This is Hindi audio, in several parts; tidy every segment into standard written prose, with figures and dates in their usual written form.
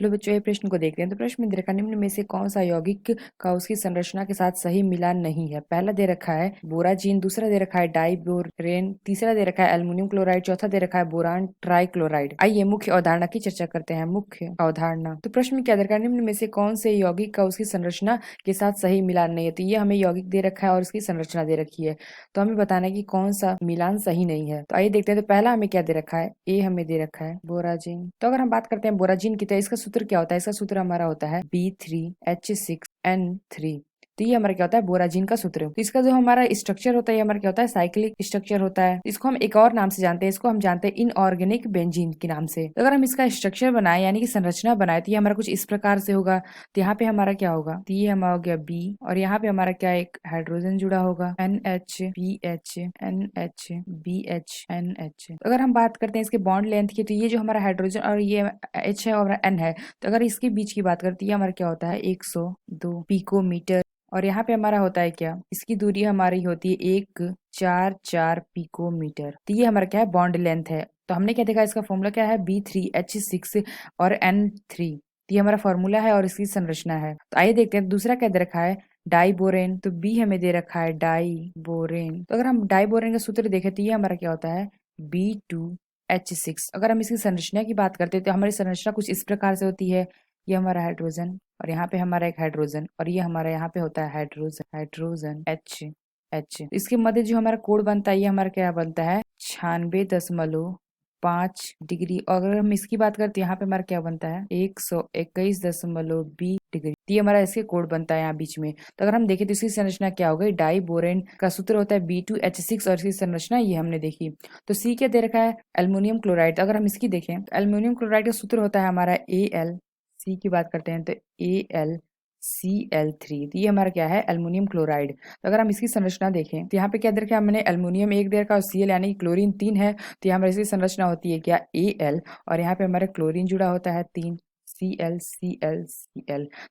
चलो बच्चों ये प्रश्न को देखते हैं। तो प्रश्न में दे रखा है, निम्न में से कौन सा यौगिक का उसकी संरचना के साथ सही मिलान नहीं है। पहला दे रखा है बोराजीन, दूसरा दे रखा है डाइबोरेन, तीसरा दे रखा है एल्युमिनियम क्लोराइड, चौथा दे रखा है बोरान ट्राइक्लोराइड। आइए मुख्य अवधारणा की चर्चा करते हैं। मुख्य अवधारणा, तो प्रश्न में क्या दे रखा है, निम्न में से कौन से यौगिक का उसकी संरचना के साथ सही मिलान नहीं है। तो ये हमें यौगिक दे रखा है और उसकी संरचना दे रखी है, तो हमें बताना है कि कौन सा मिलान सही नहीं है। तो आइए देखते हैं। तो पहला हमें क्या दे रखा है, ए हमें दे रखा है बोराजिन। तो अगर हम बात करते हैं बोराजिन की, तो इसका सूत्र क्या होता है, इसका सूत्र हमारा होता है B3H6N3। तो ये हमारा क्या होता है, बोराजिन का सूत्र। तो इसका जो हमारा स्ट्रक्चर होता है, ये हमारा क्या होता है, साइक्लिक स्ट्रक्चर होता है। इसको हम एक और नाम से जानते हैं, इसको हम जानते हैं इनऑर्गेनिक बेंजीन के नाम से। तो अगर हम इसका स्ट्रक्चर बनाए यानी कि संरचना बनाए, तो ये हमारा कुछ इस प्रकार से होगा। तो यहाँ पे हमारा क्या होगा, तो ये हमारा हो गया B, और यहाँ पे हमारा क्या एक हाइड्रोजन जुड़ा होगा NH, BH, NH, BH, NH। अगर हम बात करते हैं इसके बॉन्ड लेंथ की, तो ये जो हमारा हाइड्रोजन और ये H है और N है, तो अगर इसके बीच की बात करते हैं, ये हमारा क्या होता है 102 पिकोमीटर। और यहाँ पे हमारा होता है क्या, इसकी दूरी हमारी होती है 144 पिकोमीटर। तो ये हमारा क्या है, बॉन्ड लेंथ है। तो हमने क्या देखा, इसका फॉर्मूला क्या है, B3H6 और N3। तो ये हमारा फॉर्मूला है और इसकी संरचना है। तो आइए देखते हैं दूसरा क्या दे रखा है, डाइबोरेन। तो बी हमें दे रखा है डाइबोरेन। तो अगर हम डाइबोरेन का सूत्र देखें, तो ये हमारा क्या होता है B2H6। अगर हम इसकी संरचना की बात करते हैं, तो हमारी संरचना कुछ इस प्रकार से होती है। ये हमारा हाइड्रोजन और यहाँ पे हमारा एक हाइड्रोजन, और ये हमारा यहाँ पे होता है हाइड्रोजन H। इसके मध्य जो हमारा कोण बनता है, ये हमारा क्या बनता है 96.5 डिग्री। और अगर हम इसकी बात करते हैं, यहाँ पे हमारा क्या बनता है 121.20 डिग्री। तो ये हमारा इसके कोण बनता है यहाँ बीच में। तो अगर हम देखें तो इसकी संरचना क्या हो गई, डाइबोरेन का सूत्र होता है B2H6 और इसकी संरचना ये हमने देखी। तो सी क्या दे रखा है, एल्युमिनियम क्लोराइड। तो अगर हम इसकी देखें, एल्युमिनियम क्लोराइड का सूत्र होता है हमारा Al। सी की बात करते हैं तो AlCl3। तो ये हमारा क्या है, एल्युमिनियम क्लोराइड। तो अगर हम इसकी संरचना देखें, तो यहाँ पे क्या दे रखा है हमने, एल्युमिनियम एक दे रखा और Cl यानी कि क्लोरीन 3 है। तो यहाँ हमारी इसकी संरचना होती है क्या Al, और यहाँ पे हमारे क्लोरीन जुड़ा होता है 3, Cl।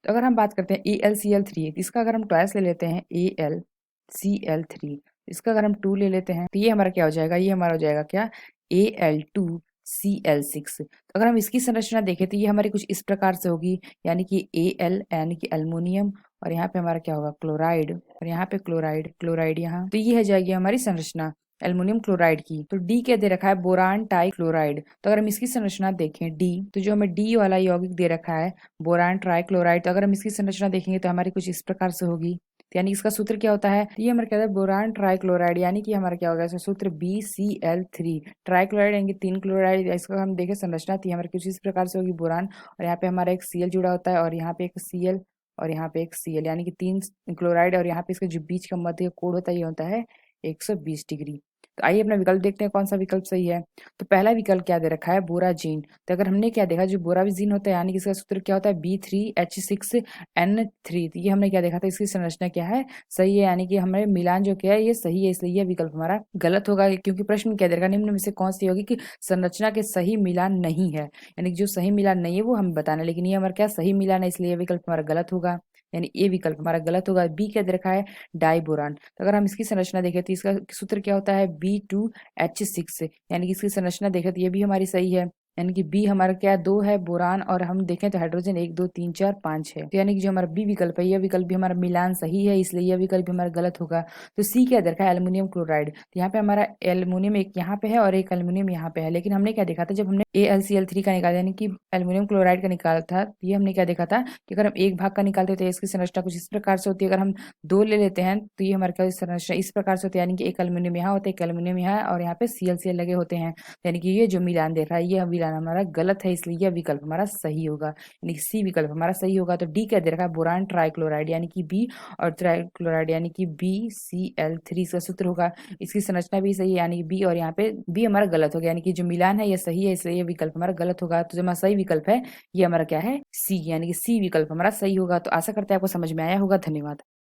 तो अगर हम बात करते हैं AlCl3, तो इसका अगर हम ट्वाइस ले लेते हैं AlCl3, इसका अगर हम 2 ले लेते हैं, तो ये हमारा क्या हो जाएगा, ये हमारा हो जाएगा क्या Al2Cl6। तो अगर हम इसकी संरचना देखें, तो ये हमारी कुछ इस प्रकार से होगी, यानी कि Al यानी कि एल्युमिनियम, और यहाँ पे हमारा क्या होगा क्लोराइड, और यहाँ पे क्लोराइड यहाँ। तो ये है जाएगी हमारी संरचना एल्युमिनियम क्लोराइड की। तो डी क्या दे रखा है, बोरान टाई क्लोराइड। तो अगर हम इसकी संरचना देखें डी, तो जो हमें डी वाला यौगिक दे रखा है बोरान ट्राई क्लोराइड, तो अगर हम इसकी संरचना देखेंगे तो हमारी कुछ इस प्रकार से होगी। तो यानी इसका सूत्र क्या होता है, ये हमारा क्या है बोरान ट्राइक्लोराइड, यानी कि हमारा क्या होगा इसका सूत्र BCl3। ट्राइक्लोराइड यानी कि 3 क्लोराइड, इसका हम देखें संरचना थी हमारे कुछ इस प्रकार से होगी बोरान, और यहाँ पे हमारा एक Cl जुड़ा होता है, और यहाँ पे एक Cl और यहाँ पे एक Cl, यानी कि 3 क्लोराइड, और यहाँ पे इसका जो बीच का मध्य कोण होता है ये होता है 120 डिग्री। तो आइए अपना विकल्प देखते हैं कौन सा विकल्प सही है। तो पहला विकल्प क्या दे रखा है, बोराजीन। तो अगर हमने क्या देखा, जो बोराजीन होता है यानी कि इसका सूत्र क्या होता है B3H6N3। तो ये हमने क्या देखा था, इसकी संरचना क्या है, सही है, यानी कि हमारे मिलान जो क्या है ये सही है, इसलिए यह विकल्प हमारा गलत होगा, क्योंकि प्रश्न क्या दे रखा है, निम्न में से कौन सी होगी कि संरचना के सही मिलान नहीं है, यानी कि जो सही मिलान नहीं है वो हमें बताना है, लेकिन ये हमारा क्या सही मिलान है, इसलिए यह विकल्प हमारा गलत होगा, यानी ए विकल्प हमारा गलत होगा। बी क्या दे रखा है, डाइबोरान। तो अगर हम इसकी संरचना देखें, तो इसका सूत्र क्या होता है B2H6, यानी कि इसकी संरचना देखें तो ये भी हमारी सही है, यानी कि बी हमारा क्या 2 है बोरान, और हम देखें तो हाइड्रोजन 1 2 3 4 5 है। तो यानी कि जो हमारा बी विकल्प है, यह विकल्प भी हमारा मिलान सही है, इसलिए यह विकल्प भी हमारा गलत होगा। तो सी क्या दे रखा है, एल्युमिनियम क्लोराइड। तो यहाँ पे हमारा एल्युमिनियम एक यहाँ पे है और एक एल्युमिनियम यहाँ पे है, लेकिन हमने क्या देखा था, जब हमने AlCl3 का निकाला यानी कि एल्युमिनियम क्लोराइड का निकाला था, तो ये हमने क्या देखा था कि अगर हम एक भाग का निकालते हैं तो इसकी संरचना कुछ इस प्रकार से होती है, अगर हम 2 ले लेते हैं तो ये हमारे क्या संरचना इस प्रकार से होती है, यानी कि एक एल्युमिनियम यहाँ होता है, एक एल्युमिनियम यहाँ, और यहाँ पे Cl लगे होते हैं। यानी कि ये जो मिलान देख रहा है, ये मिलान हमारा गलत है, इसलिए यह विकल्प हमारा सही होगा, यानी कि सी विकल्प हमारा सही होगा। तो डी क्या दे रखा है, बोरान ट्राइक्लोराइड, यानी कि बी, और ट्राइक्लोराइड यानी कि BCl3 इसका सूत्र होगा। इसकी संरचना भी सही है, यानी कि बी, और यहाँ पे बी हमारा गलत हो गया, यानी कि जो मिलान है ये सही है, इसलिए ये विकल्प हमारा गलत होगा। तो जो हमारा सही विकल्प है ये हमारा क्या है, सी, यानी कि सी विकल्प हमारा सही होगा। तो आशा करते हैं आपको समझ में आया होगा। धन्यवाद।